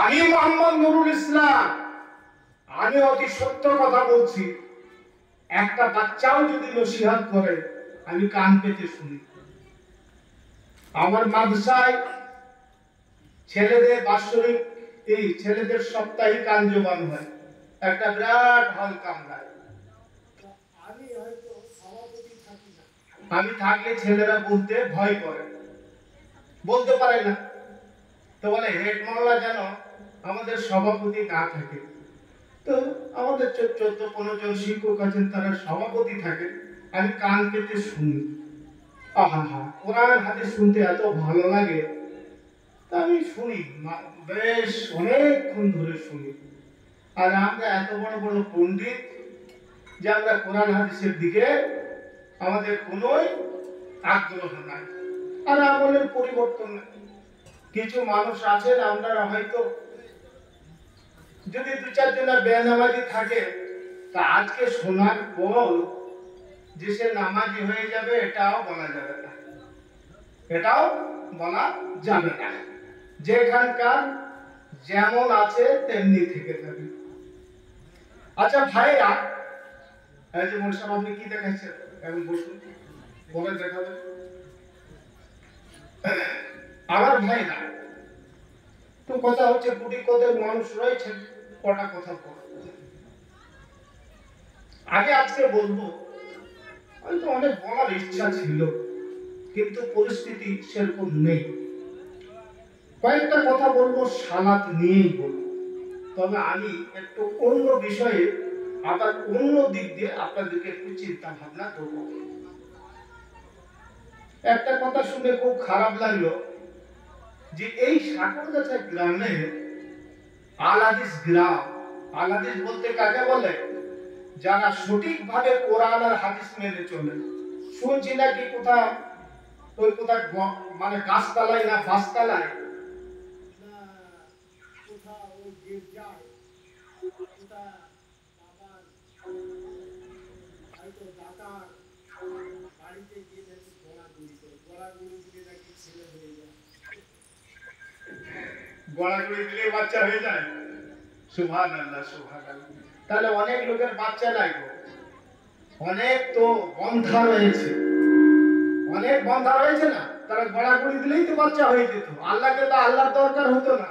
আমি মোহাম্মদ নুরুল ইসলাম, আমি অতি সত্য কথা বলছি। একটা বাচ্চাও যদি নসিহত করে আমি কান পেতে শুনি। আমার মাদ্রাসায় ছেলেদের বাৎসরিক ছেলেদের সাপ্তাহিক আঞ্জুমান হয়, একটা বিরাট হল কামরায়। আমি হয়তো সভাপতি থাকি না, আমি থাকলে ছেলেরা বলতে ভয় করে, বলতে পারে না। তো বলে হেড মাওলা যেন আমাদের সভাপতি না থাকে। তো আমাদের 14-15 জন শিক্ষক আছেন, তারা সভাপতি থাকে। আমি কান পেতে শুনি। আহা, কোরআন হাদিস শুনতে এত ভালো লাগে, তা আমি শুনি, বেশ অনেকক্ষণ ধরে শুনি। আর আমরা এত বড় বড় পণ্ডিত যে আমরা কোরআন হাদিসের দিকে আমাদের কোনো আগ্রহ নাই, আর আমলের পরিবর্তন নাই। কিছু মানুষ আছেন, আমরা হয়তো যদি 2-4 জনের বেনামাজি থাকে, তা আজকে শোনার পর যে সে নামাজি হয়ে যাবে এটাও বলা যাবে না, এটাও বলা যাবে না। যেখানকার যেমন আছে তেমনি থেকে যাবে। আচ্ছা ভাইরা, এই যে মোর সাহেব আপনি কি দেখাচ্ছেন, এখন বসুন, পরে দেখাবেন। আমার ভাইরা, তো কথা হচ্ছে কোটি কদের মানুষ রয়েছেন, কটা কথা বল। আগে আজকে বলবো, হয়তো অনেক বলার ইচ্ছা ছিল, কিন্তু পরিস্থিতি সেরকম নেই। কয়েকটা কথা বলবো সালাত নিয়েই বলবো, তবে আমি একটু অন্য বিষয়ে, আবার অন্য দিক দিয়ে আপনাদেরকে একটু চিন্তা ভাবনা করবো। একটা কথা শুনে খুব খারাপ লাগলো যে এই সাগরগাছা গ্রামে আল-হাদিস গ্রাম, আল-হাদিস বলতে কাকে বলে? যারা সঠিকভাবে কোরআন আর হাদিস মেনে চলে। শুনছি নাকি কোথাও ওই কোথায় মানে গাছতলায় না বাসতলায় গড়াগড়ি দিলে বাচ্চা হয়ে যায়। সুবহানাল্লাহ, সুবহানাল্লাহ। তাহলে অনেক লোকের বাচ্চা লাগবে, অনেক তো বন্ধা রয়েছে, অনেক বন্ধা রয়েছে না, তারা গড়াগড়ি দিলেই তো বাচ্চা হয়ে যেত। আল্লাহকে তো আল্লাহর দরকার হতো না।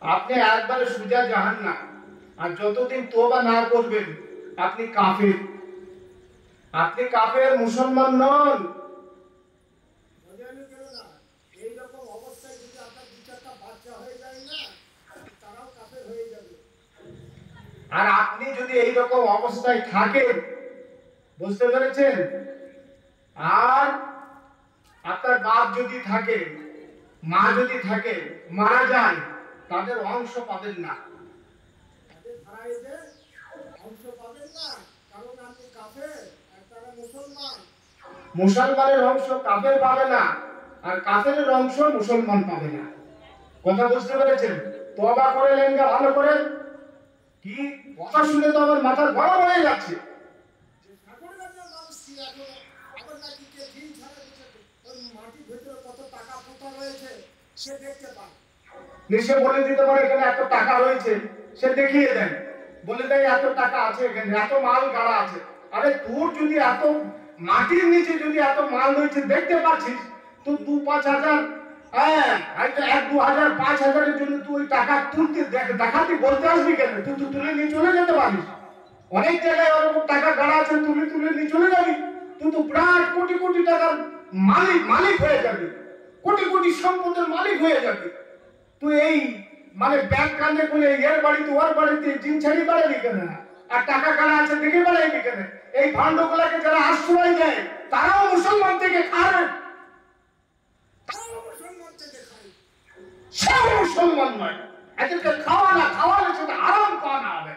আপনি একবারে সুজা জাহান্নাম, আর যতদিন তওবা না করবেন আপনি কাফের, আপনি কাফের, মুসলমান নন। আর আপনি যদি এইরকম অবস্থায় থাকেন, বুঝতে পেরেছেন, আর আপনার বাপ যদি থাকে, মা যদি থাকে, মারা যায়, তাদের অংশ পাবেন না, মুসলমানের অংশ কাফের পাবে না, আর কাফেরের অংশ মুসলমান পাবে না। কথা বুঝতে পেরেছেন? তওবা করে নেন ভালো করে। কি কথা শুনে তো আমার মাথা গরম হয়ে যাচ্ছে। সে বলে দিতে পারে এখানে এত টাকা রয়েছে, সে দেখিয়ে দেন, বলে দেয় এত টাকা আছে এখানে, এত মাল গাড়া আছে। আরে তোর যদি এত মাটির নিচে যদি এত মাল রয়েছে দেখতে পাচ্ছিস, তো 2-5 হাজার, হ্যাঁ 1-2 হাজার 5 হাজারের জন্য তুই টাকা তুলতে দেখাতে বলতে আসবি কেন? তুই তো তুলে নিয়ে চলে যেতে পারিস। অনেক জায়গায় ওরকম টাকা গাড়া আছে, তুলে নিয়ে চলে যাবি। তুই তো প্রায় কোটি কোটি টাকার মালিক হয়ে যাবি, কোটি কোটি সম্পদের মালিক হয়ে যাবি। তুই এই মানে ব্যাংক কান্দে করে এর বাড়িতে ওর বাড়িতে জিনছাড়ি বাড়াবি কেন? আর টাকা গাড়া আছে দেখে বাড়াবি কেন? এই ভান্ডগুলাকে যারা আশ্রয় দেয় তারাও মুসলমান থেকে খায়, সব মুসলমান নয়। এদেরকে খাওয়ালে সেটা হারাম খাওয়ানো হবে,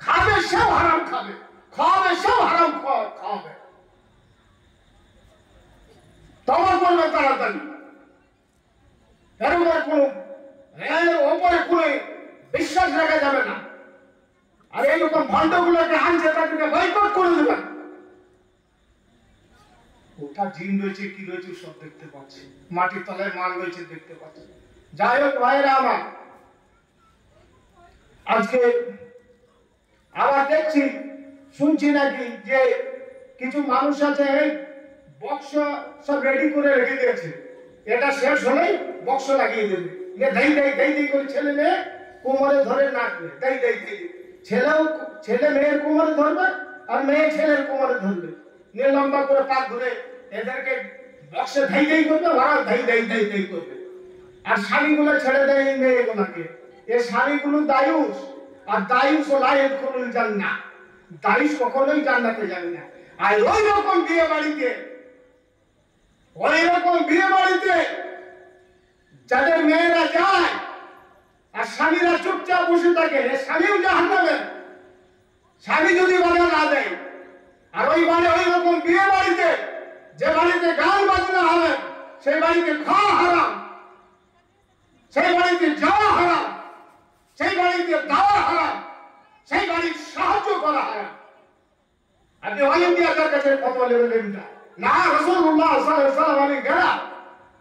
খাবে সেও হারাম খাবে, খাওয়াবে সেও হারাম খাওয়াবে। তওবা করবে তাড়াতাড়ি, এর উপরে কোনো বিশ্বাস রাখা যাবে না। আর এইরকম ভণ্ডগুলোকে আনছে তাদেরকে বয়কট করে দেবেন। ওটা জিন রয়েছে কি রয়েছে সব দেখতে পাচ্ছি, মাটির তলায় মাল রয়েছে দেখতে পাচ্ছি। যাই হোক ভাইরা আমার, আজকে আবার দেখছি শুনছি নাকি যে কিছু মানুষ আছে এই বক্স সব রেডি করে রেখে দিয়েছে, এটা শেষ হলেই বক্স লাগিয়ে দেবে, দেই দেই দেই দেই করে ছেলে মেয়ে কোমরে ধরে নাচবে, দেই দেই দেই, ছেলে মেয়ের কোমরে ধরবে আর মেয়ে ছেলের কোমরে ধরবে, নিয়ে লম্বা করে পাক ধরে এদেরকে বক্সে ধাই ধাই করবে, ওরা ধাই ধাই ধাই ধাই করবে, আর শাড়িগুলো ছেড়ে দেয় মেয়েগুলোকে। এই শাড়িগুলো দায়ুস, আর দায়ুস ও লাইন খুলুল জান্নাত, দায়ুস কখনোই জান্নাতে যাবে না। আর ওই রকম বিয়ে বাড়িতে যাদের মেয়েরা যায় আর স্বামীরা চুপচাপ বসে থাকে, স্বামীও জাহান্নামে, স্বামী যদি বাধা না দেয়। আর ওই রকম বিয়ে বাড়িতে, যে বাড়িতে গান বাজনা হবে, সেই বাড়িতে খাওয়া হারাম, সেই বাড়িতে যাওয়া হারাম, সেই বাড়িতে দাওয়া হারাম, সেই বাড়ির সাহায্য করা হারাম। আপনি অল ইন্ডিয়ার কাছে কত লেভেলেন না, রাসূলুল্লাহ সাল্লাল্লাহু আলাইহি ওয়াসাল্লাম গেলা,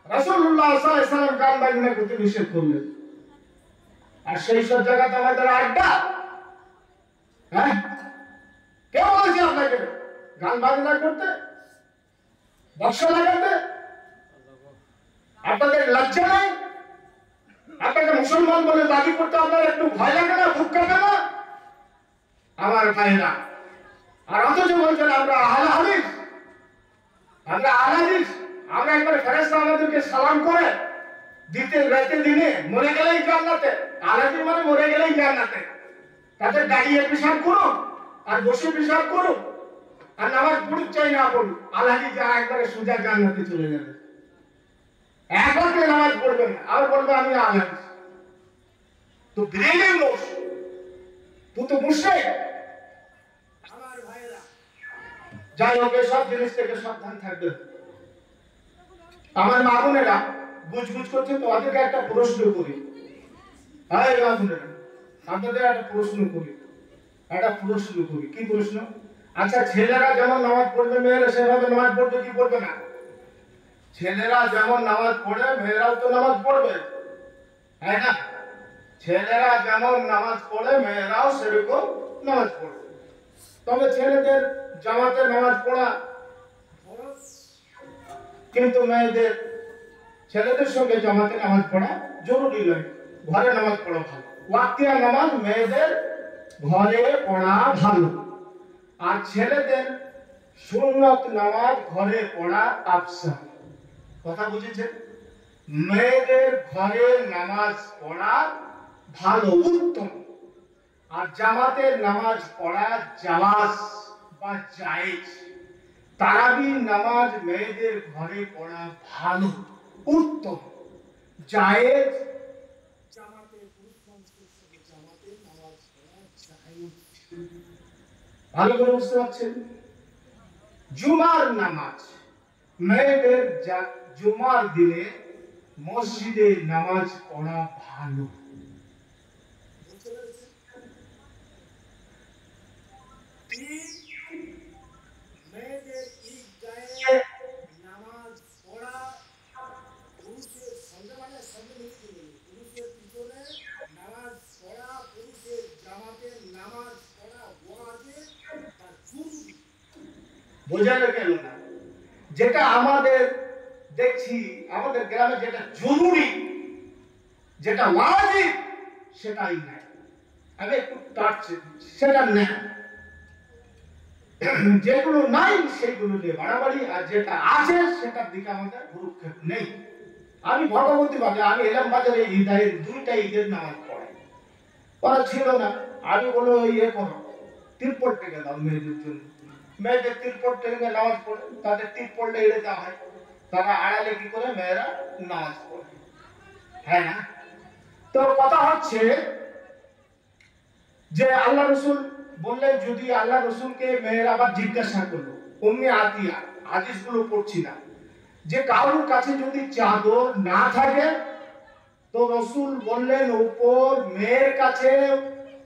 রাসূলুল্লাহ সাল্লাল্লাহু আলাইহি ওয়াসাল্লাম গান বাজনা করতে নিষেধ করলেন। আর সেই সব জায়গাতে আমাদের আড্ডা, হ্যাঁ, কে বলেছে আপনাকে গান বাজনা করতে, বক্স লাগাতে? আপনাদের লজ্জা নাই? আপনাকে মুসলমান বলে দাবি করতে আপনার একটু ভয় লাগে না, বুক কাঁপে না? আমার ভাইরা, আর অথচ বলছেন আমরা আহলে হাদিস, আমরা একবার ফেরেশতা আমাদেরকে সালাম করে দিতে রাতে দিনে মরে গেলেই জান্নাতে, আলাদা মানে মরে গেলেই জান্নাতে। তাদের দাঁড়িয়ে পেশাব করুন আর বসে পেশাব করুন আর নামাজ পড়ুক চাই না পড়ুক, আল্লাহি যা একবারে সোজা জান্নাতে চলে যাবে। একবারে নামাজ পড়বেন আর বলবে আমি আল্লাহ, তো ব্রেনে মোশ, তুই তো মুশরিক। আমার ভাইরা, যাই হোক সব জিনিস থেকে সাবধান থাকবেন। আমার মা বোনেরা গুজগুজ করছে, তো ওদেরকে একটা প্রশ্ন করি, হ্যাঁ মা বোনেরা, আপনাদের একটা প্রশ্ন করি, কি প্রশ্ন? আচ্ছা, ছেলেরা যেমন নামাজ পড়বে মেয়েরা সেভাবে নামাজ পড়বে কি পড়বে না? ছেলেরা যেমন নামাজ পড়ে মেয়েরাও তো নামাজ পড়বে, তাই না? ছেলেরা যেমন নামাজ পড়ে মেয়েরাও সেরকম নামাজ পড়বে। তবে ছেলেদের জামাতে নামাজ পড়া ফরজ, কিন্তু ছেলেদের সঙ্গে জামাতে নামাজ পড়া জরুরি নয়, ঘরে নামাজ পড়া ভালো। ওয়াক্তিয়া নামাজ মেয়েদের ঘরে পড়া ভালো, আর ছেলেদের সুন্নত নামাজ ঘরে পড়া আফসাল। কথা বুঝেছেন? মেয়েদের ঘরে নামাজ পড়া ভালো, উত্তম, আর জামাতের নামাজ পড়া জাওয়াজ বা জায়েজ। তারাবির নামাজ মেয়েদের ঘরে পড়া ভালো, উত্তম, জায়েজ, জামাতের নামাজ পড়া জায়েজ। ভালো করে বুঝতে পারছেন? জুমার নামাজ মেয়েদের জুমার দিনে মসজিদে নামাজ পড়া ভালো। মেয়েদের ঈদগাহে নামাজ পড়া, পুরুষের সঙ্গে মানে সঙ্গে পুরুষের পিছনে নামাজ পড়া, পুরুষের জামাতের নামাজ পড়া ওয়াজিব বা জরুরি। বোঝানো গেল না? যেটা আমাদের দেখছি আমাদের গ্রামে যেটা জরুরি, যেটা ওয়াজিব, সেটাই নাই। আমি একটু টাটছি, সেটা নেই। যেগুলো নাই সেগুলো নিয়ে বাড়াবাড়ি, আর যেটা আছে সেটার দিকে আমাদের ভ্রুক্ষেপ নেই। আমি ভগবতী বাজে, আমি এলাম বাজারে ঈদের দুইটা ঈদের নামাজ পড়াই, ওরা ছিল না। আমি বলো ইয়ে করো, তিরপল টেকে দাও মেয়েদের জন্য। মেয়েদের তিরপল টেকে নামাজ পড়ে, তাদের তিরপলটা এড়ে দেওয়া হয়, তারা আড়ালে কি করে মেয়েরা নামাজ পড়ে, হ্যাঁ না? তো কথা হচ্ছে যে আল্লাহ রসুল বললেন, যদি আল্লাহ রসুলকে মেয়েরা আবার জিজ্ঞাসা করলো, উম্মে আতিয়া, হাদিসগুলো পড়ছি না, যে কারোর কাছে যদি চাদর না থাকে, তো রসুল বললেন উপর মেয়ের কাছে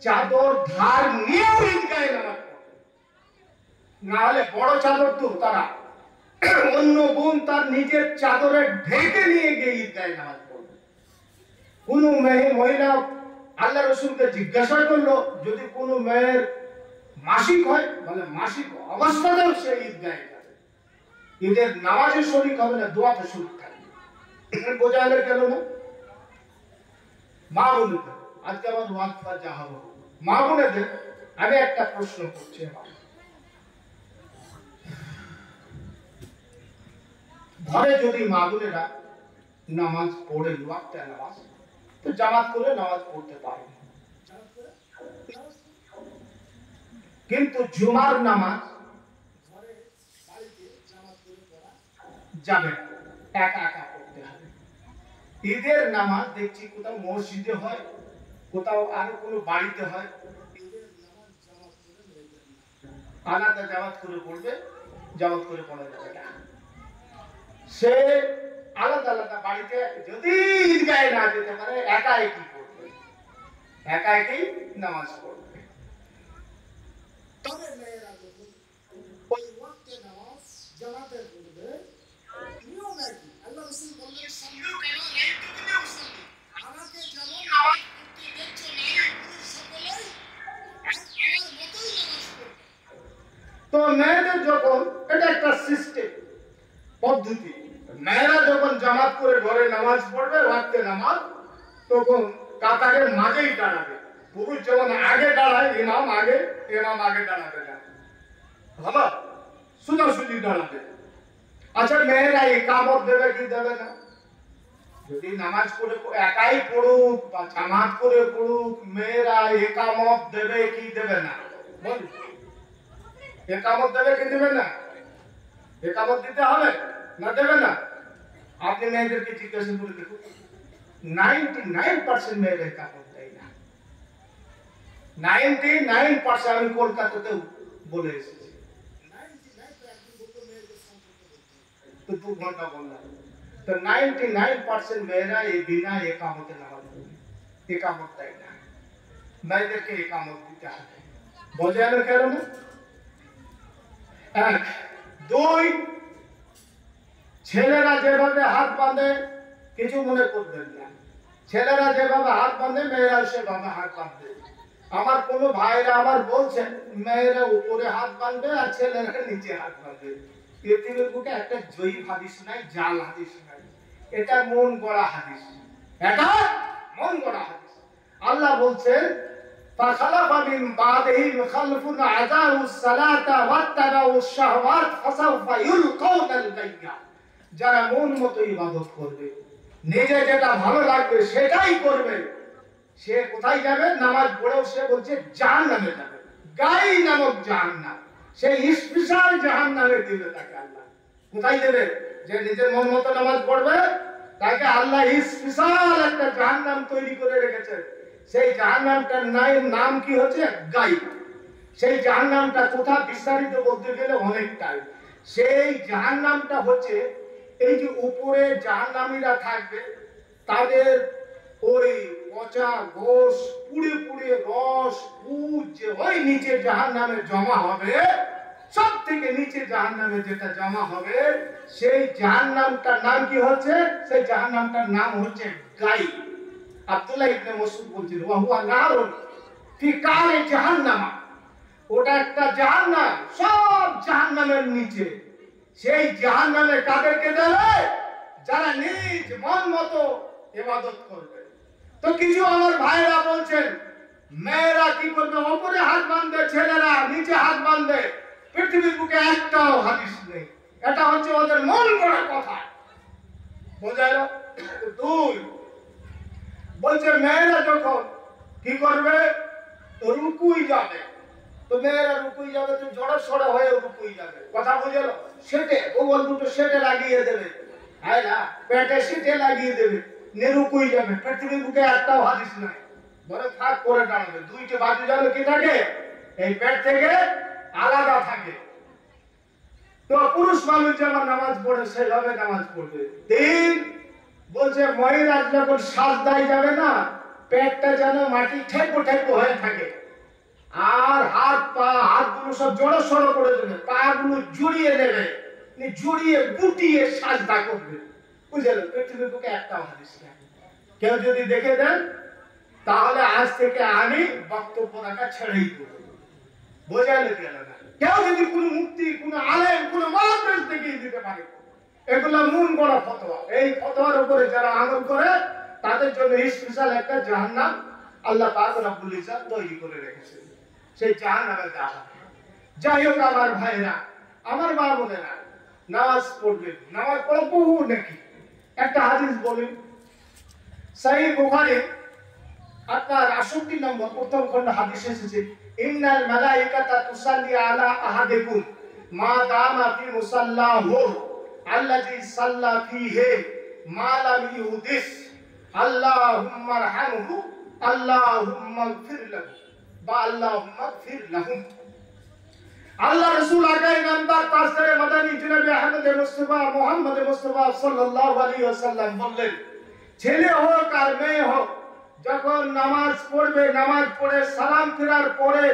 চাদর ধার নিয়েও ঈদগাহে নামাজ পড়ে, না হলে বড় চাদর তো তারা অন্য বোন তার নিজের চাদরে ঢেকে নিয়ে গিয়ে ঈদগাহে নামাজ পড়বে। কোন মহিলা আল্লাহ রসুলকে জিজ্ঞাসা করলো, যদি কোনো মেয়ের মাসিক হয়, বলে মাসিক অবস্থাতেও সে ঈদগাহে যাবে, ঈদের নামাজে শরীক হবে না, দোয়াতে শরীক থাকবে। বোঝা গেল না? মা বোনেদের আজকে আমার ওয়াজটা যা হবে, মা বোনেদের আমি একটা প্রশ্ন করছি। ঘরে যদি মা বোনেরা নামাজ পড়ে, ওয়াক্তে নামাজ, তো জামাত করে নামাজ পড়তে পারে, কিন্তু জুমার নামাজ যাবে একা একা পড়তে হবে। ঈদের নামাজ দেখছি কোথাও মসজিদে হয়, কোথাও আর কোনো বাড়িতে হয়, আলাদা জামাত করে পড়বে, জামাত করে পড়া যাবে না। সে আলাদা আলাদা বাড়িতে যদি ঈদগাহে না যেতে পারে, একা একই পড়বে, একা একই নামাজ পড়বে। তবে মেয়েরা যখন ওই ওয়াক্তে নামাজ জামাতে পড়বে, নিয়ম একই। আল্লাহ রাসূল বললেন, সঙ্গে কেন একটুকুনি অবস্থান, আমাকে যেমন নামাজ পড়তে দেখছো নারী পুরুষ সকলেই আমার মতোই নামাজ পড়বে। তো মেয়েদের যখন, এটা একটা সিস্টেম, পদ্ধতি, মেয়েরা যখন জামাত করে ঘরে নামাজ পড়বে, ওয়াক্তে নামাজ, তখন কাতারের মাঝেই দাঁড়াবে। পুরুষ যেমন আগে দাঁড়ায়, ইমাম আগে দাঁড়াবে না, ভালো সোজাসুজি দাঁড়াবে। আচ্ছা, মেয়েরা ইকামত দেবে কি দেবে না? যদি নামাজ পড়ে একাই পড়ুক বা জামাত করে পড়ুক, মেয়েরা ইকামত দেবে কি দেবে না? বল, ইকামত দেবে কি দেবে না? ইকামত দিতে হবে না, দেবে না? আপনি মেয়েদেরকে জিজ্ঞাসা করে দেখুন, 99% মেয়েরা ইকামত দেয় না। 99% আমি কলকাতাতেও বলে এসেছি, 2 ঘন্টা বললাম, তো 99% মেয়েরা এই বিনা ইকামতে নামাজ পড়ে, ইকামত দেয় না। মেয়েদেরকে ইকামত দিতে হবে। বোঝা গেল কেন না? 1 2 ছেলেরা যেভাবে হাত বাঁধে কিছু মনে করবেন না, ছেলেরা যেভাবে হাত বাঁধে মেয়েরা সেভাবে হাত বাঁধবে। আমার কোন ভাইরা আমার বলছেন, মেয়েরা উপরে হাত বাঁধবে আর ছেলেরা নিচে হাত বাঁধবে। পৃথিবীর বুকে একটা জয়ী হাদিস নাই, জাল হাদিস নাই, এটা মন গড়া হাদিস, এটা মন গড়া হাদিস। আল্লাহ বলছেন, فخلف من بعدهم خلف أضاعوا الصلاة واتبعوا الشهوات فسوف يلقون الغيا। যারা মন মতো ইবাদত করবে, নিজে যেটা ভালো লাগবে সেটাই করবে, সে কোথায় যাবে? নামাজ পড়েও সে বলছে জাহান্নামে যাবে, গাই নামক জাহান্নাম, সেই স্পেশাল জাহান্নামে দিবে তাকে আল্লাহ। কোথায় দেবে? যে নিজের মন মতো নামাজ পড়বে, তাকে আল্লাহ স্পেশাল একটা জাহান্নাম তৈরি করে রেখেছে। সেই জাহান্নামটার নাম কি হচ্ছে? গাই। সেই জাহান্নামটা কোথায় বিস্তারিত বলতে গেলে অনেকটাই। সেই জাহান্নামটা হচ্ছে, এই যে উপরে জাহান্নামীরা থাকবে, তাদের ওই পচা গোশ, পুড়ে পুড়ে রস, পুজ যে ওই নিচে জাহান্নামে জমা হবে, সব থেকে নিচে জাহান্নামে যেটা জমা হবে, সেই জাহান্নামটার নাম কি হচ্ছে? সেই জাহান্নামটার নাম হচ্ছে গাই। আব্দুল্লাহ ইবনে মাসউদ বলছেন, ওয়া হুয়া নারুন ফি কারি জাহান্নাম, ওটা একটা জাহান্নাম, সব জাহান্নামের নিচে। সেই জাহান্নামে কাদেরকে দেবে? যারা নিজ মন মতো ইবাদত করবে। তো কিছু আমার ভাইরা বলছেন, মেয়েরা কি করবে? উপরে হাত বাঁধবে, ছেলেরা নিচে হাত বাঁধবে। পৃথিবীর বুকে একটাও হাদিস নেই, এটা হচ্ছে ওদের মন গড়া কথা। বোঝা গেল? 2 বলছে মেয়েরা যখন কি করবে? রুকুই যাবে, তো মেয়েরা রুকুই যাবে, তো জড়ো সড়ো হয়ে রুকুই যাবে। কথা বুঝে গেল? সেটে ওগুলো দুটো সেটে লাগিয়ে দেবে, হ্যাঁ না, পেটে সেটে লাগিয়ে দেবে, রুকুই যাবে। পৃথিবীর বুকে একটাও হাদিস নাই, বরং ফাঁক করে দাঁড়াবে, 2টে বাজু যেন কি থাকে? এই পেট থেকে আলাদা থাকে। তো পুরুষ মানুষ যেমন নামাজ পড়ে সেভাবে নামাজ পড়বে। 3 বলছে মহিলা যখন সাজদায় যাবে না, পেটটা যেন মাটি ঠেকো ঠেকো হয়ে থাকে, আর হাতগুলো সব জড়ো সড়ো করে দেবে, পা গুলো জড়িয়ে নেবে, জড়িয়ে গুটিয়ে সাজদা করবে। বুঝলেন? পৃথিবীর বুকে একটা হাদিস নেই। কেউ যদি দেখে দেন তাহলে আজ থেকে আমি বক্তব্য রাখা ছেড়েই দেব। বোঝালে গেল না? কেউ যদি কোন মুক্তি, কোন আলেম, কোন মহাদেশ দেখিয়ে দিতে পারে, এগুলা মন গড়া ফতোয়া। এই ফতোয়ার উপরে যারা আমল করে তাদের জন্য স্পেশাল একটা জাহান্নাম আল্লাহ পাক রব্বুল ইজ্জত তৈরি করে রেখেছেন। সেই জাহান্নামে যাওয়া হবে। যাই হোক আমার ভাইরা, আমার মা বোনেরা, নামাজ পড়বেন। নামাজ পড়া বহু নাকি। একটা হাদিস বলি, সহিহ বুখারী আপনার 68 নম্বর প্রথম খণ্ড হাদিস এসেছে, ইন্নাল মালাইকাতা তুসাল্লি আলা আহাদিকুম মা দামা ফি মুসাল্লাহু আল্লাযী সাল্লা ফীহি মা লাম ইউদিস আল্লাহুম্মা রহমহু আল্লাহুম্মা ইগফির লাহু বা আল্লাহুম্মা ইগফির লাহুম। আল্লাহ রাসূল আগাই নামদার তাসরে মাদানী জনাবে আহমদ মুস্তাফা মুহাম্মদ মুস্তাফা সাল্লাল্লাহু আলাইহি ওয়াসাল্লাম বললেন, ছেলে হোক আর মেয়ে হোক যখন নামাজ পড়বে, নামাজ পড়ে সালাম ফেরার পরে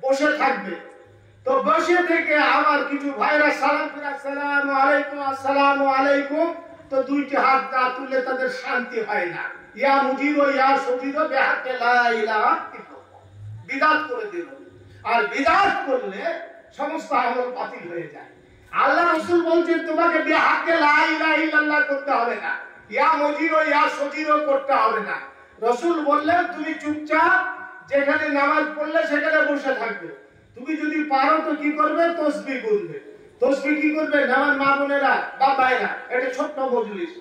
বসে থাকবে, তো বসে থেকে আমার কিছু ভাইরা সালাম ফেরা আসসালামু আলাইকুম আসসালামু আলাইকুম, তো দুইটি হাত না তুললে তাদের শান্তি হয় না। ইয়া মুজির ও ইয়া সজির বিহাক্কে লা ইলাহা ইল্লাল্লাহ, বিদআত করে দিল। আর বিদআত করলে সমস্ত আমল বাতিল হয়ে যায়। আল্লাহ রাসূল বলছেন তোমাকে বিহাক্কে লা ইলাহা ইল্লাল্লাহ করতে হবে না, ইয়া মুজির ও ইয়া সজির করতে হবে না। রাসূল বললেন তুমি চুপচাপ যেখানে নামাজ পড়লে সেখানে বসে থাকবে। তুমি যদি পারো তো কি করবে, তাসবিহ করবে। তাসবিহ কি করবে? নামাজ মা বোনেরা বা ভাইরা, এটা ছোট্ট মজলিস,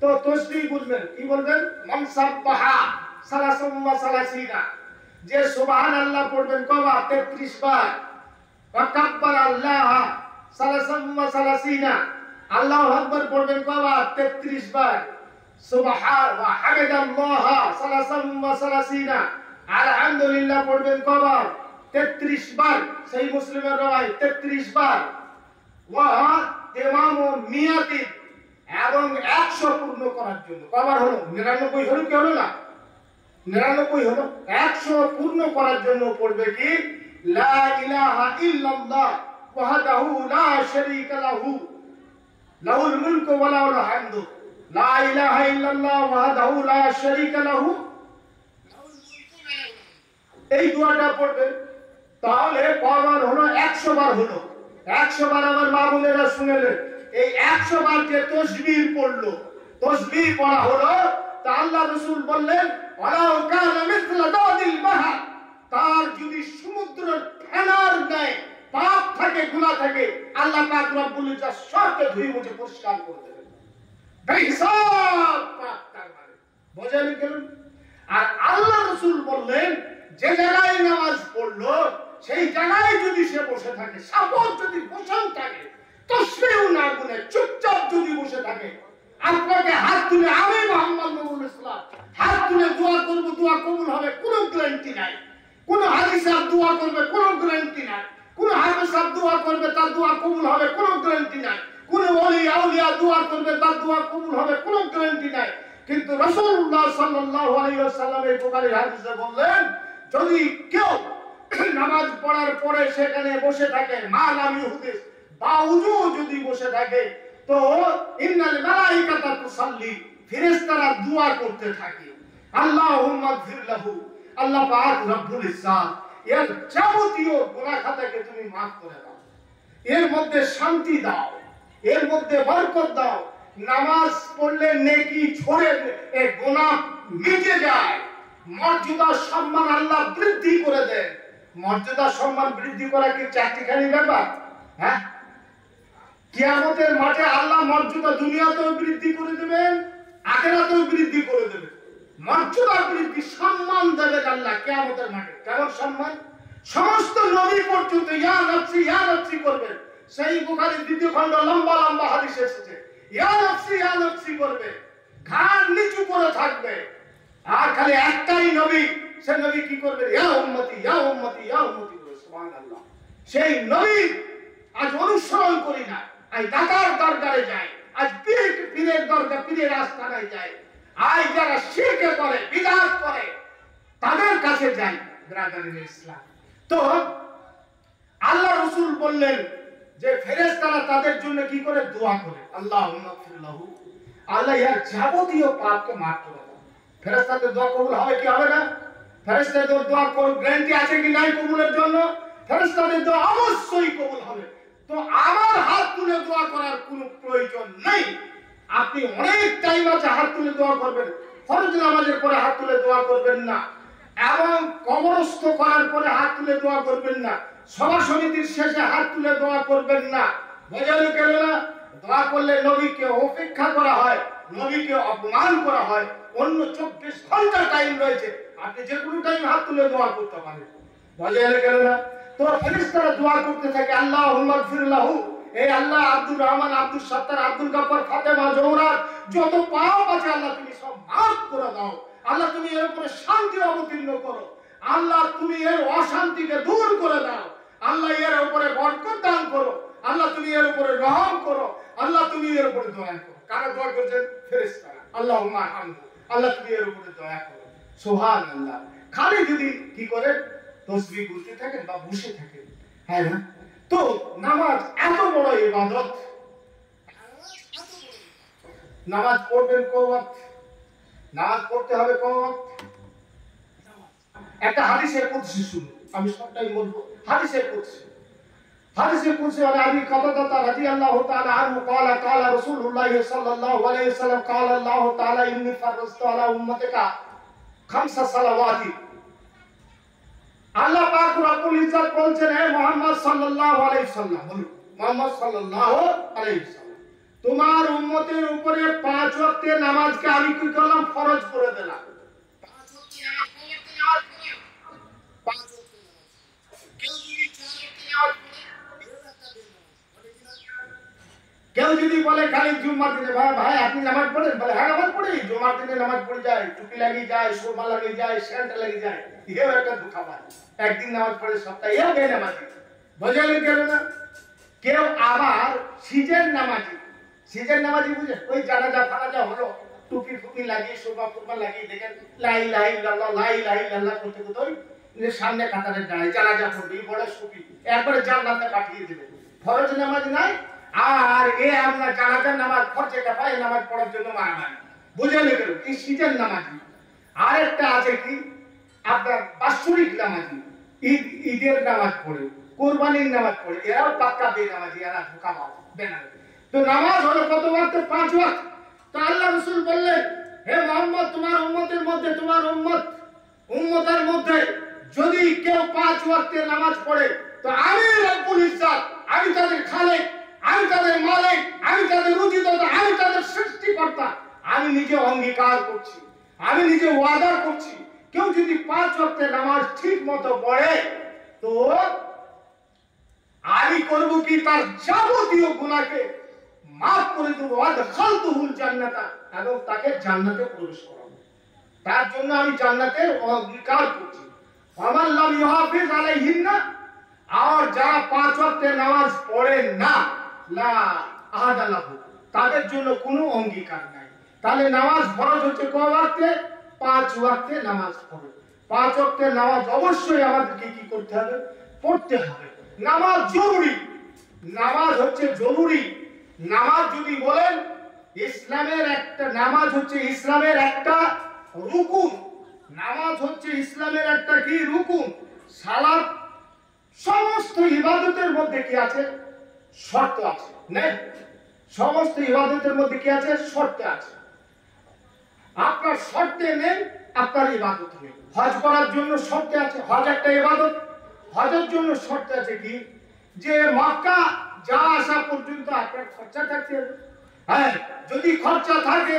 তো তাসবিহ করবেন। কি বলবেন? মান সাব্বাহা সালাসাম ওয়া সালাসিনা, যে সুবহানাল্লাহ পড়বেন কবার? 33 বার। ওয়া কাব্বার আল্লাহ সালাসাম ওয়া সালাসিনা, আল্লাহু আকবার পড়বেন কবার? 33 বার। সুবহান ওয়া হামিদাল্লাহ সালাসাম ওয়া সালাসিনা, আলহামদুলিল্লাহ পড়বেন কবার? 33 বার। সেই মুসলিমের রায় 33 বার। ওয়া তামামু মিয়াতি, এবং 100 পূর্ণ করার জন্য কবার হলো? 99 হলো কি হলো না? 99 হলো। 100 পূর্ণ করার জন্য পড়বে কি? লা ইলাহা ইল্লাল্লাহ ওয়াহদাহু লা শারীকা লাহু লাহুল মুলকু ওয়া লাহুল হামদু, লা ইলাহা ইল্লাল্লাহ ওয়াহদাহু লা শারীকা লাহু, এই দোয়াটা পড়বে। তাহলে কবার হলো? 100 বার হলো। 100 বার আমার মা বোনেরা শুনলেন। এই 100 বার যে তাসবিহ পড়লো, তাসবিহ পড়া হলো, তা আল্লাহ রাসূল বললেন ওয়ালাউ কানা মিসলা দাদিল বাহর, তার যদি সমুদ্রের ফেনার ন্যায় পাপ থাকে, গুনাহ থাকে, আল্লাহ পাক রব্বুল ইজ্জত সবকে ধুয়ে মুছে পরিষ্কার করে দেবেন। বেহিসাব পাপ তার মানে। বোঝেন কেন? আর আল্লাহ রাসূল বললেন যে জায়গায় নামাজ পড়লো সেই জায়গায় যদি সে বসে থাকে, সাপোজ যদি বসে থাকে, তাসবিহ না গুনে চুপচাপ যদি বসে থাকে, আপনাকে হাত তুলে আমি মুহাম্মদ নবুল ইসলাম হাত তুলে দোয়া করব, দোয়া কবুল হবে, কোনো গ্যারান্টি নাই। কোন হাদিস সাহেব দোয়া করবে, কোনো গ্যারান্টি নাই। কোন হাফেজ সাহেব দোয়া করবে তার দোয়া কবুল হবে, কোনো গ্যারান্টি নাই। কোন ওলি আউলিয়া দোয়া করবে তার দোয়া কবুল হবে, কোনো গ্যারান্টি নাই। কিন্তু রাসূলুল্লাহ সাল্লাল্লাহু আলাইহি ওয়াসাল্লাম এই বুখারীর হাদিসে বললেন, যদি কেউ নামাজ পড়ার পরে সেখানে বসে থাকে, মা লাম ইউহদিস, বা উযু যদি বসে থাকে, তো ইন্নাল মালাইকাতা তুসাল্লি, ফেরেশতারা দোয়া করতে থাকে, আল্লাহুম্মা ইগফির লাহু, আল্লাহ পাক রব্বুল ইজ্জত এর যাবতীয় গুনাহ খাতাকে তুমি maaf করে দাও, এর মধ্যে শান্তি দাও, এর মধ্যে বরকত দাও। নামাজ পড়লে নেকি ঝরে গুনাহ মিটে যায়, মর্যাদা সম্মান আল্লাহ বৃদ্ধি করে দেন। মর্যাদা সম্মান বৃদ্ধি করা কি চারটিখানি ব্যাপার? হ্যাঁ, কিয়ামতের মাঠে আল্লাহ মর্যাদা দুনিয়াতেও বৃদ্ধি করে দেবেন, আখিরাতেও বৃদ্ধি করে দেবেন। মর্যাদা বৃদ্ধি, সম্মান দেবেন আল্লাহ কিয়ামতের মাঠে। কেমন সম্মান? সমস্ত নবী পর্যন্ত ইয়া নফসি করবেন। সেই বুখারীর 2য় খণ্ড লম্বা লম্বা হাদিস এসেছে, ইয়া নফসি করবে, ঘাড় নিচু করে থাকবে। আর খালি একটাই নবী, সে নবী কি করবে? ইয়া উম্মতি ইয়া উম্মতি ইয়া উম্মতি করে। সুবহানাল্লাহ। সেই নবী আজ অনুসরণ করি না, আজ দাতার দরবারে যাই, আজ পীরের দরবার, পীরের আস্তানায় যাই, আজ যারা শিরক করে, বিদআত করে, তাদের কাছে যাই। ব্রাদার ইন ইসলাম। তো আল্লাহ রাসূল বললেন যে ফেরেশতারা তাদের জন্য কি করে দোয়া করে, আল্লাহুম্মা গফির লাহু, আল্লাহ এর যাবতীয় পাপকে মাফ করে দাও। ফেরেশতাদের দোয়া কবুল হবে কি হবে না? ফেরেশতাদের দোয়া গ্যারান্টি আছে কি নাই কবুলের জন্য? ফেরেশতাদের দোয়া অবশ্যই কবুল হবে। তো আমার হাত তুলে দোয়া করার কোনো প্রয়োজন নেই। আপনি অনেক টাইম আছে হাত তুলে দোয়া করবেন, ফরজ নামাজের পরে হাত তুলে দোয়া করবেন না, এবং কবরস্থ করার পরে হাত তুলে দোয়া করবেন না, সভা সমিতির শেষে হাত তুলে দোয়া করবেন না। বোঝালো কেন না? দোয়া করলে নবীকে উপেক্ষা করা হয়, নবীকে অপমান করা হয়। অন্য 24 ঘন্টা টাইম রয়েছে, আপনি যে কোনো টাইম হাত তুলে দোয়া করতে পারেন। বোঝালো কেন না? তো ফেরেশতারা দোয়া করতে থাকে, আল্লাহুম্মা গফির লাহু, এই আল্লাহ আব্দুর রহমান, আব্দুল সত্তার, আব্দুল গফফার, ফাতেমা, জোহরাত যত পাপ আছে আল্লাহ তুমি সব মাফ করে দাও। আল্লাহ তুমি এর উপরে শান্তি অবতীর্ণ করো। আল্লাহ তুমি এর অশান্তিকে দূর করে দাও। আল্লাহ এর উপরে বরকত দান করো। আল্লাহ তুমি এর উপরে রহম করো। আল্লাহ তুমি এর উপরে দয়া করো। কারা দোয়া করছেন? ফেরেশতারা। আল্লাহুম্মা আরহামহু, আল্লাহ তুমি এর উপরে দয়া করো। সুবহানাল্লাহ। খালি যদি কি করে তসবিহ বলতে থাকেন বা বসে থাকেন, হ্যাঁ না? তো নামাজ এত বড় ইবাদত, নামাজ পড়বেন কোন ওয়াক্ত? নামাজ পড়তে হবে কোন ওয়াক্ত? একটা হাদিসের কুদসি শুনুন, আমি সবটাই বলবো। হাদিসের কুদসি عن ابي قتادة رضي الله تعالى عنه قال قال رسول الله صلى الله عليه وسلم قال الله تعالى اني فرضت على امتك 5 صلوات। আল্লাহ পাক রব্বুল ইজ্জত বলছেন, হে মুহাম্মদ সাল্লাল্লাহু আলাইহি সাল্লাম, বলুন মুহাম্মদ সাল্লাল্লাহু আলাইহি সাল্লাম, তোমার উম্মতের উপরে 5 ওয়াক্তের নামাজকে আমি কি করলাম? ফরজ করে দিলাম। 5 ওয়াক্তের নামাজ পড়তে নামাজ পড়ে 5 ওয়াক্তের নামাজ। কেউ যদি 4 ওয়াক্তের নামাজ পড়ে এর একটা দিন বলে কি না? কেউ যদি বলে খালি জুমার দিনে, ভাই আপনি নামাজ পড়েন? বলে হ্যাঁ নামাজ পড়ি, জুমার দিনে নামাজ পড়ে যায়, টুপি লাগিয়ে যায়, সুরমা লাগিয়ে যায়, সেন্ট লাগিয়ে যায়, এও একটা ধোঁকাবাজ। একদিন নামাজ পড়ে সপ্তাহে এও বেনামাজি। বোঝালেন কেন না? কেউ আবার সিজের নামাজি বুঝে, ওই জানাজা ফানাজা হলো, টুপি ফুপি লাগিয়ে সুরমা ফুরমা লাগিয়ে দেখেন লা ইলাহা ইল্লাল্লাহ লা ইলাহা ইল্লাল্লাহ করতে করতে সামনে কাতারে দাঁড়ায়, জানাজা পড়বে, বড় সুফি, একবারে জান্নাতে পাঠিয়ে দেবে। ফরজ নামাজ নাই, আর এ আমরা জানাজার নামাজ ফরজে কাফায়ে নামাজ পড়ার জন্য মারামারি। বুঝালে কেন? এই সিজের নামাজি। আরেকটা আছে কি আপনার বাৎসরিক নামাজি, ঈদের নামাজ পড়ে, কুরবানির নামাজ পড়ে, এরাও পাক্কা বেনামাজি, এরা ধোঁকাবাজ, বেনামাজি। তো নামাজ হলো কত ওয়াক্ত? 5 ওয়াক্ত। তো আল্লাহ রাসূল বললেন, হে মুহাম্মদ, তোমার উম্মতের মধ্যে, তোমার উম্মতের মধ্যে যদি কেউ 5 ওয়াক্তের নামাজ পড়ে, তো আমি রব্বুল ইজ্জত, আমি তাদের খালেক, আমি তাদের মালিক, আমি তাদের রুজিদাতা, আমি তাদের সৃষ্টিকর্তা, আমি নিজে অঙ্গীকার করছি, আমি নিজে ওয়াদা করছি, কেউ যদি 5 ওয়াক্তের নামাজ ঠিক মতো পড়ে, তো আমি করব কি? তার যাবতীয় গুনাহকে মাফ করে দেব, ওয়াদখালতুহুল জান্নাতা, এবং তাকে জান্নাতে প্রবেশ করাবো। তার জন্য আমি জান্নাতের অঙ্গীকার করছি। ফামান লাম ইউহাফিজ আলাইহিন্না, আর যারা 5 ওয়াক্তের নামাজ পড়ে না, লা আহাদা লাহু, তাদের জন্য কোনো অঙ্গীকার নাই। তাহলে নামাজ ফরজ হচ্ছে কয় ওয়াক্তে? 5 ওয়াক্তে নামাজ পড়ে। 5 ওয়াক্তের নামাজ অবশ্যই আমাদেরকে কি করতে হবে? পড়তে হবে। নামাজ জরুরি, নামাজ হচ্ছে জরুরি। নামাজ যদি বলেন ইসলামের একটা, নামাজ হচ্ছে ইসলামের একটা রুকুন, নামাজ হচ্ছে ইসলামের একটা কি রুকুন। সালাত সমস্ত ইবাদতের মধ্যে কি আছে? শর্ত আছে। না, সমস্ত ইবাদতের মধ্যে কি আছে? শর্ত আছে। আপনার শর্তে নেই, আপনার ইবাদত নেই। হজ করার জন্য শর্ত আছে, হজ একটা ইবাদত। হজের জন্য শর্ত আছে কি? যে মক্কা যা আসা পর্যন্ত আপনার খরচা থাকতে হবে। হ্যাঁ, যদি খরচা থাকে,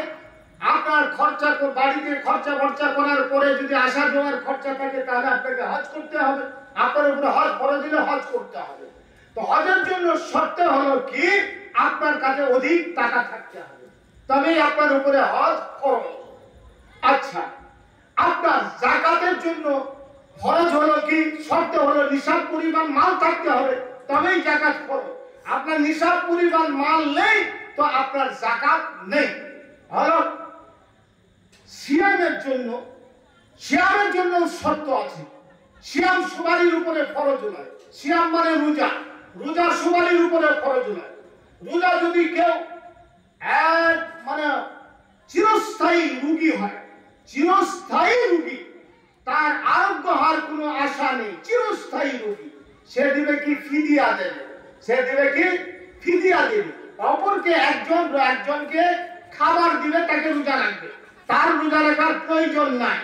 আপনার খরচা, বাড়িতে খরচা করার পরে যদি আসা যাওয়ার খরচা থাকে, তাহলে আপনাকে হজ করতে হবে। আপনার উপরে হজ ফরজ দিলে হজ করতে হবে। তো হজের জন্য শর্ত হলো কি? আপনার কাছে অধিক টাকা থাকতে হবে, তবেই আপনার উপরে হজ ফরজ। আচ্ছা, আপনার যাকাতের জন্য ফরজ হলো কি? শর্ত হলো নিসাব পরিমাণ মাল থাকতে হবে, তবেই যাকাত ফরজ। আপনার নিসাব পরিমাণ মাল নেই, তো আপনার যাকাত নেই। হলো সিয়ামের জন্য শর্ত আছে। সিয়াম সবারই উপরে ফরজ নয়। সিয়াম মানে রোজা, রোজা সবারই উপরে ফরজ নয়। রোজা যদি কেউ মানে চিরস্থায়ী রোগী হয়, চিরস্থায়ী রোগী, তার আরোগ্য হওয়ার কোনো আশা নেই, চিরস্থায়ী রোগী, সে দিবে কি ফিদিয়া দেবে, সে দিবে কি ফিদিয়া দেবে। অপরকে একজনকে খাবার দিবে, তাকে রোজা রাখবে, তার রোজা রাখার প্রয়োজন নাই।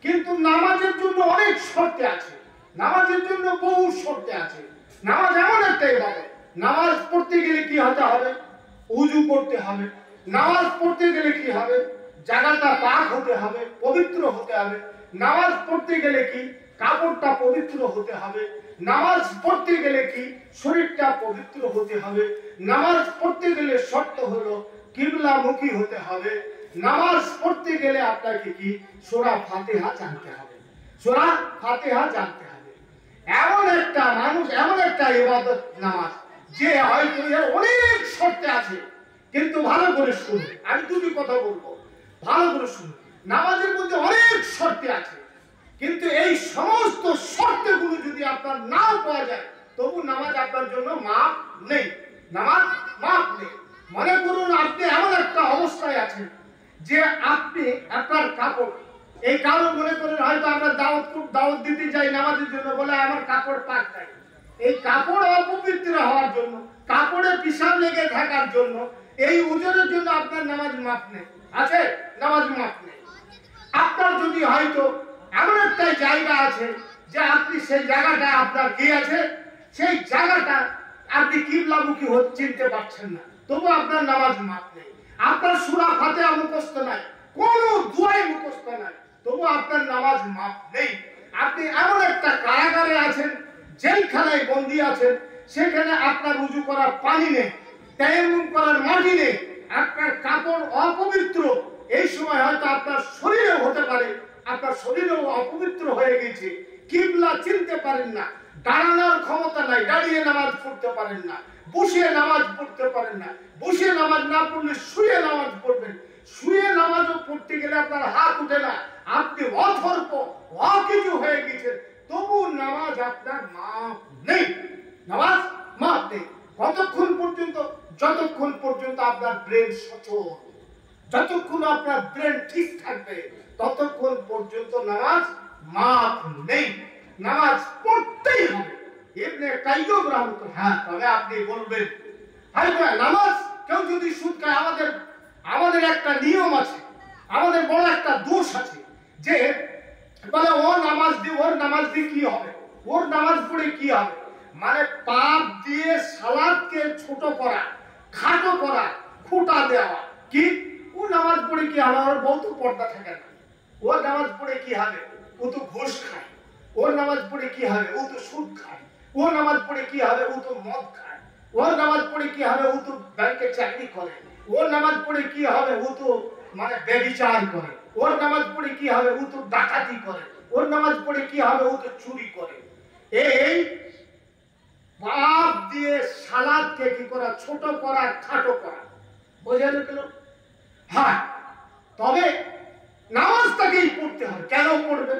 কিন্তু নামাজের জন্য অনেক শর্তে আছে, নামাজের জন্য বহু শর্তে আছে। নামাজ এমন একটা ইবাদত, নামাজ পড়তে গেলে কি হতে হবে? উযু করতে হবে। নামাজ পড়তে গেলে কি হবে? জায়গাটা পাক হতে হবে, পবিত্র হতে হবে। নামাজ পড়তে গেলে কি? কাপড়টা পবিত্র হতে হবে। নামাজ পড়তে গেলে কি? শরীরটা পবিত্র হতে হবে। নামাজ পড়তে গেলে শর্ত হলো কিবলামুখী হতে হবে। নামাজ পড়তে গেলে আপনাকে কি? সূরা ফাতিহা জানতে হবে, সূরা ফাতিহা জানতে হবে। এমন একটা মানুষ, এমন একটা ইবাদত নামাজ, যে হয়তো এর অনেক শর্তে আছে। কিন্তু ভালো করে শুনুন, আমি দুটি কথা বলবো, ভালো করে শুনুন। নামাজের মধ্যে অনেক শর্তে আছে, কিন্তু এই সমস্ত শর্তগুলো যদি আপনার না পাওয়া যায়, তবু নামাজ আপনার জন্য মাপ নেই, নামাজ মাপ নেই। মনে করুন আপনি এমন একটা অবস্থায় আছেন যে আপনি আপনার কাপড়, এই কারো মনে করেন হয়তো আমরা দাওয়াত দিতে যাই নামাজের জন্য, বলে আমার কাপড় পাক নাই। এই কাপড় অপবিত্র হওয়ার জন্য, কাপড়ে পিশাব লেগে থাকার জন্য, এই ওজনের জন্য আপনার নামাজ মাপ নেই, আছে? নামাজ মাপ নেই। আপনার যদি হয়তো এমন একটা জায়গা আছে যে আপনি সেই জায়গাটা আপনার কি আছে, সেই জায়গাটা আপনি কিবলামুখী চিনতে পারছেন না, তবু আপনার নামাজ মাপ নেই। আপনার সূরা ফাতিহা মুখস্থ নাই, কোন দুয়াই মুখস্থ নাই, তবু আপনার নামাজ মাপ নেই। আপনি এমন একটা কারাগারে আছেন, জেলখানায় বন্দী আছেন, সেখানে আপনার উযু করার পানি নেই, তায়াম্মুম করার মাটি নেই, আপনার কাপড় অপবিত্র। এই সময় হয়তো আপনার শরীরেও হতে পারে, আপনার শরীরেও অপবিত্র হয়ে গেছে, কিবলা চিনতে পারেন না, দাঁড়ানোর ক্ষমতা নাই, দাঁড়িয়ে নামাজ পড়তে পারেন না, বসে নামাজ পড়তে পারেন না, বসে নামাজ না পড়লে শুয়ে নামাজ পড়বেন, শুয়ে নামাজও পড়তে গেলে আপনার হাত উঠে না, আপনি অথর্প অকিছু হয়ে গেছেন, তবু নামাজ আপনার মাপ নেই, নামাজ মাপ নেই। কতক্ষণ পর্যন্ত? যতক্ষণ পর্যন্ত আপনার ব্রেন সচল, যতক্ষণ আপনার ব্রেন ঠিক থাকবে, ততক্ষণ পর্যন্ত নামাজ মাপ নেই, নামাজ পড়তেই হবে। ইবনে কাইয়্যিম রাহমাতুল্লাহ, হ্যাঁ তবে আপনি বলবেন হয়তো নামাজ কেউ যদি সুদ খায়, আমাদের একটা নিয়ম আছে, আমাদের বড় একটা দোষ আছে, যে বলে ওর নামাজ দিয়ে কি হবে, ওর নামাজ পড়ে কি হবে? মানে পাপ দিয়ে সালাদকে ছোট করা, খাটো করা, খুঁটা দেওয়া। কি ও নামাজ পড়ে কি হবে? ওর বউ তো পর্দা থাকে না, ওর নামাজ পড়ে কি হবে? ও তো ঘুষ খায়। ওর নামাজ পড়ে কি হবে? ও তো সুদ খায়। ওর নামাজ পড়ে কি হবে? ও তো মদ খায়। ওর নামাজ পড়ে কি হবে? ও তো ব্যাংকে চাকরি করে। ওর নামাজ পড়ে কি হবে? ও তো মানে ব্যভিচার করে। ওর নামাজ পড়ে কি হবে? ও তো ডাকাতি করে। ওর নামাজ পড়ে কি হবে? ও তো চুরি করে। এই পাপ দিয়ে সালাদকে কি করা? ছোট করা, খাটো করা। বোঝা গেল? হ্যাঁ, তবে নামাজটাকেই পড়তে হবে। কেন পড়বে?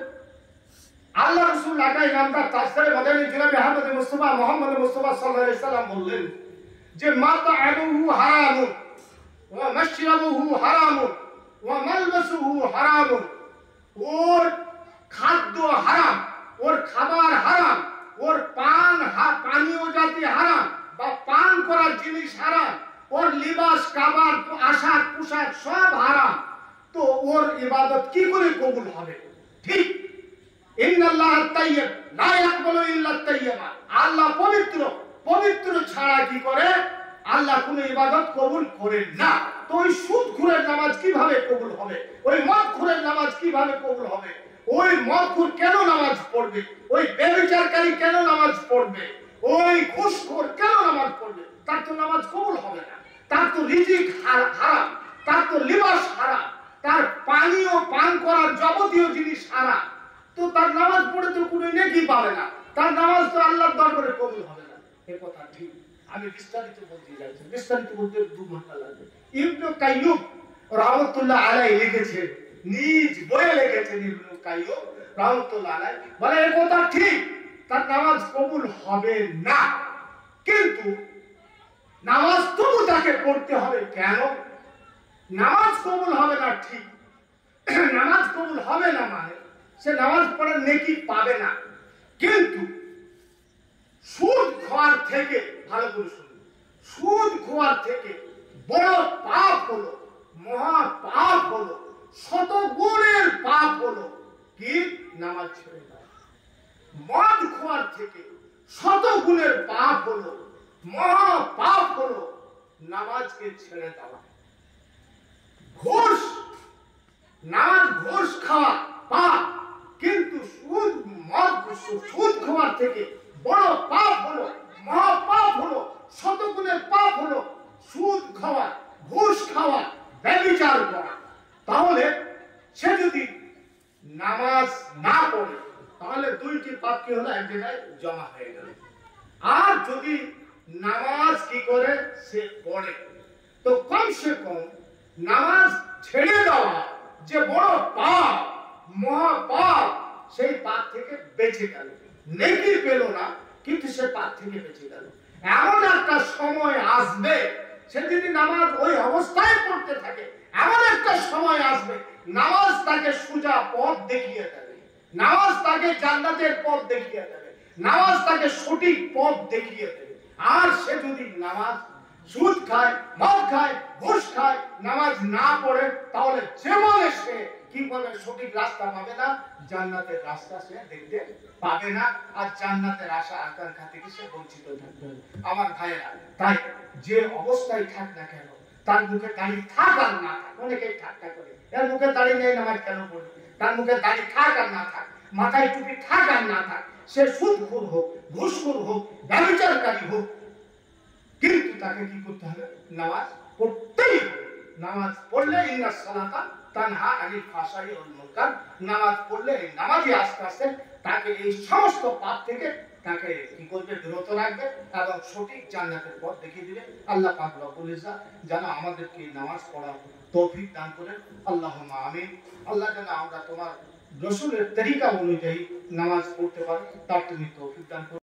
আল্লাহ রাসূল লাগাই নামটা তাফসীরে মাদানী জনাবে আহমদ মুস্তাফা মুহাম্মদ মুস্তাফা সাল্লাল্লাহু আলাইহি সাল্লাম বললেন যে মাতা'আমুহু হারামুন ওয়া মাশরাবুহু হারামুন ওয়া মালবাসুহু হারামুন। ওর খাদ্য হারাম, ওর খাবার হারাম, ওর পানীয় জাতি হারাম বা পান করার জিনিস হারাম, ওর লিবাস কাবার আশাক পোশাক সব হারাম। তো ওর ইবাদত কি করে কবুল হবে? ঠিক, ইন্নাল্লাহ তাইয়্যিব লা ইয়াকবালু ইল্লা তাইয়্যিবা। আল্লাহ পবিত্র, পবিত্র ছাড়া কি করে? আল্লাহ কোনো ইবাদত কবুল করেন না। তো ওই সুদখোরের নামাজ কিভাবে কবুল হবে? ওই মদখোরের নামাজ কিভাবে কবুল হবে? ওই মদখোর কেন নামাজ পড়বে? ওই ব্যভিচারকারী কেন নামাজ পড়বে? ওই ঘুষখোর কেন নামাজ পড়বে? তার তো নামাজ কবুল হবে না। তার তো রিজিক হারাম, তার তো লিবাস হারাম, তার পানীয় পান করার যাবতীয় জিনিস হারাম। তো তার নামাজ পড়ে তো কোনো নেকি পাবে না, তার নামাজ তো আল্লাহর দরবারে কবুল হবে না। এই কথা ঠিক। আমি বিস্তারিত বলতে যাচ্ছি, বিস্তারিত বলতে 2 ঘন্টা লাগবে। ইবনে কাইয়্যিম রাহমাতুল্লাহ আলাইহি লিখেছেন, নিজ বইয়ে লিখেছেন ইবনে কাইয়্যিম রাহমাতুল্লাহ আলাইহি, বলে এই কথা ঠিক, তার নামাজ কবুল হবে না। কিন্তু নামাজ তবু তাকে পড়তে হবে। কেন? নামাজ কবুল হবে না ঠিক, নামাজ কবুল হবে না মানে সে নামাজ পড়ার নেকি পাবে না। কিন্তু সুদ খাওয়ার থেকে, ভালো করে শুনুন, সুদ খাওয়ার থেকে বড় পাপ হলো, মহা পাপ হলো, শতগুণের পাপ হলো কি? নামাজ ছেড়ে দেওয়া। মদ খাওয়ার থেকে শতগুণের পাপ হলো, মহা পাপ হলো নামাজকে ছেড়ে দেওয়া। ঘুষ, নামাজ ঘুষ খাওয়া পাপ, কিন্তু সুদ মদ সুদ খাওয়ার থেকে বড় পাপ হলো, মহা পাপ হলো, শতগুণের পাপ হলো সুদ খাওয়া, ঘুষ খাওয়া, ব্যভিচার করা। তাহলে সে যদি নামাজ না পড়ে তাহলে দুইটি পাপ কি হলো? এক জায়গায় জমা হয়ে গেল। আর যদি নামাজ কি করে সে পড়ে, তো কমসে কম নামাজ ছেড়ে দেওয়া যে বড় পাপ, মহা পাপ, সেই পাপ থেকে বেঁচে গেল। নেকি পেল না কিন্তু সে পাপ থেকে বেঁচে গেল। এমন একটা সময় আসবে সে যদি নামাজ ওই অবস্থায় পড়তে থাকে, এমন একটা সময় আসবে নামাজ তাকে সোজা পথ দেখিয়ে দেবে, নামাজ তাকে জান্নাতের পথ দেখিয়ে দেবে, নামাজ তাকে সঠিক পথ দেখিয়ে দেবে। আর সে যদি নামাজ সুদ খায়, মদ খায়, ঘুষ খায়, নামাজ না পড়ে, তাহলে জীবনে সে কি করবে? সঠিক রাস্তা পাবে না, জান্নাতের রাস্তা সে দেখতে পাবে না, আর জান্নাতের আশা আকাঙ্ক্ষা থেকে সে বঞ্চিত থাকবে। আমার ভাইয়েরা, তাই যে অবস্থায় থাক না কেন, তার মুখে দাড়ি থাক আর না থাক, অনেকেই ঠাট্টা করে, এর মুখে দাড়ি নেই নামাজ কেন পড়বে? তার মুখে দাড়ি থাক আর না থাক, মাথায় টুপি থাক আর না থাক, সে সুদখোর হোক, ঘুষখোর হোক, ব্যভিচারকারী হোক, কিন্তু তাকে কি করতে হবে? নামাজ পড়তেই হবে। নামাজ পড়লে ইন্নাস সালাতা তানহা আনিল ফাহশাই ওয়াল মুনকার, নামাজ পড়লে এই নামাজি আস্তে আস্তে তাকে এই সমস্ত পাপ থেকে তাকে কি করবে? বিরত রাখবে এবং সঠিক জান্নাতের পথ দেখিয়ে দিবে। আল্লাহ পাক রব্বুল ইজ্জত যেন আমাদেরকে নামাজ পড়ার তৌফিক দান করেন। আল্লাহুম্মা আমিন। আল্লাহ যেন আমরা তোমার রাসূলের তরিকা অনুযায়ী নামাজ পড়তে পারি, তার তুমি তৌফিক দান করো।